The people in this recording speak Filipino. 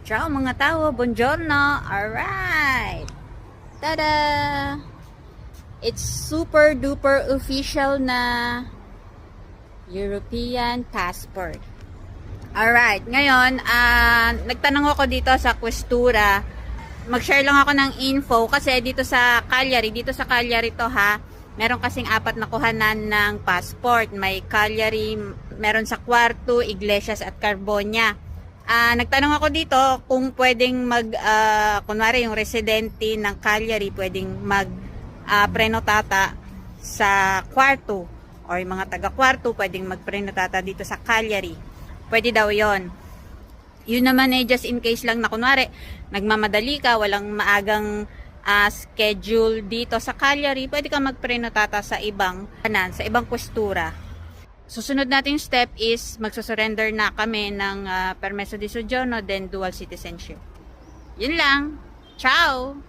Ciao mga tao, buongiorno. Alright. Tada! It's super duper official na European passport. Alright, ngayon, nagtanong ako dito sa Questura. Mag-share lang ako ng info kasi dito sa Cagliari to ha. Meron kasing 4 na kuhanan ng passport. May Cagliari, meron sa Quarto, Iglesias at Carbonia. Nagtanong ako dito kung pwedeng kunwari yung residente ng Cagliari pwedeng prenotata sa Quarto or yung mga taga Quarto pwedeng magprenotata dito sa Cagliari. Pwede daw yon. Yun naman just in case lang na kunwari nagmamadali ka, walang maagang schedule dito sa Cagliari, pwede ka magprenotata sa ibang Questura. Susunod nating step is magsusurrender na kami ng permeso di soggiorno, then dual citizenship. Yun lang. Ciao!